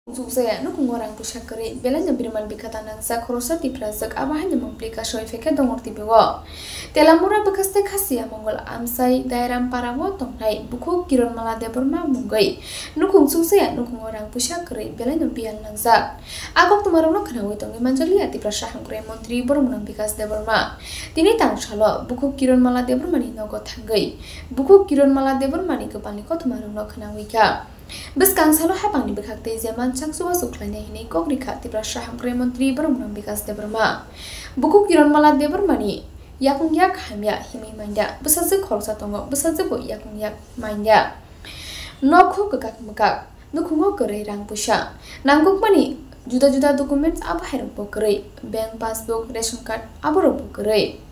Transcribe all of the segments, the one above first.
Zuzaya nukung orang pusakari belanja birman bikatanan sa khorosa tiprazak abahanya memplika shoy feke dongorti bewo. Telamura bekaste khasiya mongol amsai dairam parawo tongnai buku kiron malade berma munggai. Nukung zuzaya nukung orang pusakari belanja bian langzak. Agok tumarong no kanawi tongi manjali ati prasahang kure menteri bermunang bikas de berma. Tini tang shalo buku kiron malade bermani nogo tanggai. Buku kiron malade bermani kepani ko tumarong no kanawi ka. Beskang salo habang ni bekakte zaman chang suwa suklanya hini kogrika tipra sahang kre menteri bermunang bikas de berma. Buku kiron malat de bermani yakung yak hamya himi manja besaze khorsa tongo besaze bo yakung yak manja. Nokho kekak mekak nukungo kere rang pusha. Nangguk mani juta-juta dokumen apa herong pokere bank passbook ration card aboro pokere.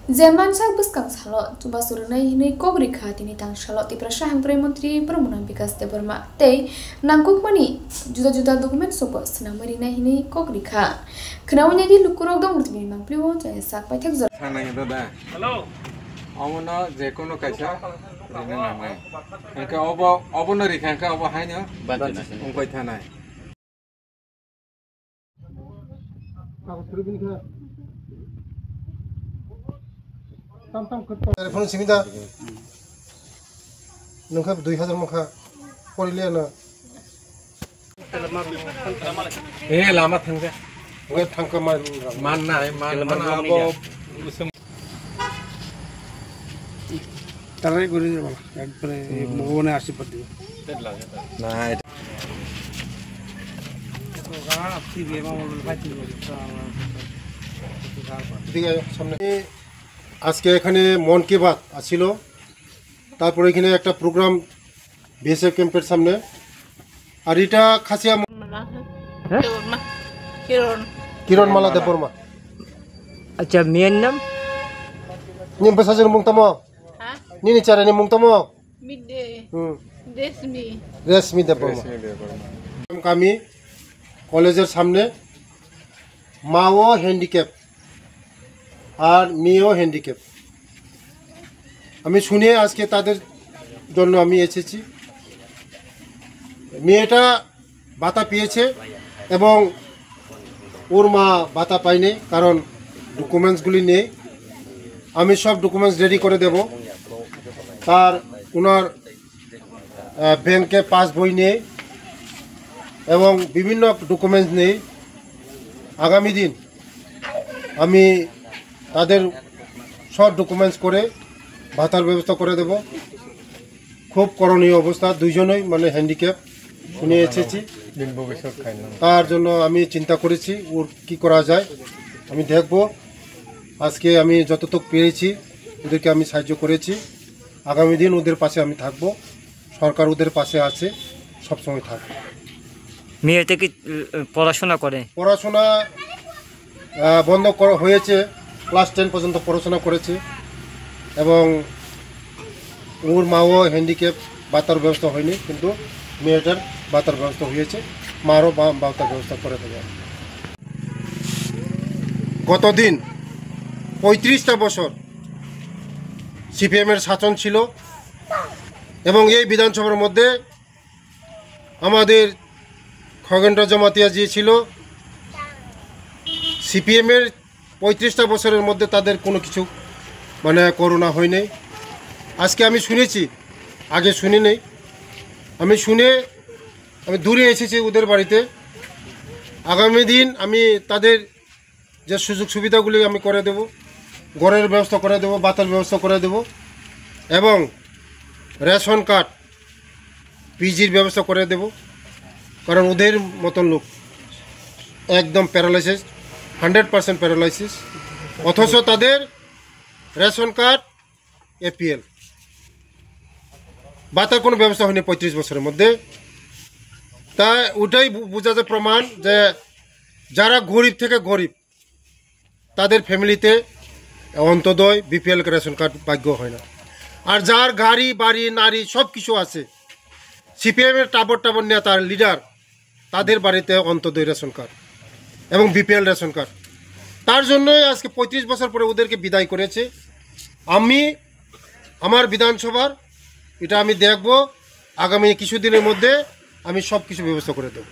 Zaman sang beskang salo tuba surunai hini kogrika tini tang salo tipra sahang kre menteri bermunang bikas de berma te nangguk mani juta-juta dokumen sopo senang marina hini kogrika kenawanya di lukurok dong bertimi mang pliwo jaya sak paitek zor sanai doda halo amono je kono kaisa rene nangai enka obo no rikha enka obo haino ongkoi thanai telepon simida nungka 2000 mukha porilia na lama thangja we thangka man nai man abo তারাই করে যাবো একবারে ভবনে আসি পারবে না আজকে এখানে মন কি বাত আছিল তারপরে এখানে একটা প্রোগ্রাম বিএসএফ ক্যাম্পের সামনে আর এটা খাসিয়া কিরণ মালা দেববর্মা আচ্ছা মেয়ের নাম নিম বেসাজের মুংতামো নিনি চারানি মুংতামো Midday. Desmi. রেশমি দেববর্মা আমি কলেজের সামনে মাও হ্যান্ডিক্যাপ আর মেয়েও হ্যান্ডিক্যাপ আমি শুনে আজকে তাদের জন্য আমি এসেছি মেয়েটা ভাতা পেয়েছে এবং ওর মা ভাতা পায়নি কারণ ডকুমেন্টসগুলি নেই আমি সব ডকুমেন্টস রেডি করে দেব তার ওনার ব্যাংকে পাসবই নেই এবং বিভিন্ন ডকুমেন্টস নেই আগামী দিন আমি তাদের সব ডকুমেন্টস করে ভাতার ব্যবস্থা করে দেব খুব করণীয় অবস্থা দুইজনই মানে হ্যান্ডিক্যাপ শুনে এসেছি তার জন্য আমি চিন্তা করেছি ওর কি করা যায় আমি দেখব আজকে আমি যতটুকু পেরেছি ওদেরকে আমি সাহায্য করেছি আগামী দিন ওদের পাশে আমি থাকব সরকার ওদের পাশে আছে সবসময় থাকবে মেয়েটা কি পড়াশোনা করে পড়াশোনা বন্ধ করা হয়েছে ক্লাস 10 পর্যন্ত পড়াশোনা করেছে এবং ওর মাও হ্যান্ডিক্যাপ ভাতার ব্যবস্থা হয়নি কিন্তু মেয়েটার ভাতার ব্যবস্থা হয়েছে মারও ভাতার ব্যবস্থা করে দেবে গতদিন 35টা বছর সিপিএমের শাসন ছিল এবং এই বিধানসভার মধ্যে আমাদের খগেন্দ্র জমাতিয়া যে ছিল সিপিএমের 35টা বছরের মধ্যে তাদের কোনো কিছু মানে করোনা হয়নি আজকে আমি শুনেছি আগে শুনি নেই আমি শুনে আমি দূরে এসেছি ওদের বাড়িতে আগামী দিন আমি তাদের যে সুযোগ সুবিধাগুলি আমি করে দেব ঘরের ব্যবস্থা করে দেব ভাতার ব্যবস্থা করে দেব এবং রেশন কার্ড পিজির ব্যবস্থা করে দেব কারণ ওদের মতন লোক একদম প্যারালাইসিস 100% প্যারালাইসিস অথচ তাদের রেশন কার্ড এপিএল ভাতার কোনো ব্যবস্থা হয়নি 35 বছরের মধ্যে তা ওটাই বোঝা যায় প্রমাণ যে যারা গরিব থেকে গরিব তাদের ফ্যামিলিতে অন্তদয় বিপিএল রেশন কার্ড ভাগ্য হয় না আর যার গাড়ি বাড়ি নারী সব কিছু আছে সিপিএমের টাবর নেতার লিডার তাদের বাড়িতে অন্তদয় রেশন কার্ড এবং বিপিএল রেশন কার্ড তার জন্যই আজকে 35 বছর পরে ওদেরকে বিদায় করেছে আমি আমার বিধানসভার এটা আমি দেখব আগামী কিছুদিনের মধ্যে আমি সব কিছু ব্যবস্থা করে দেব।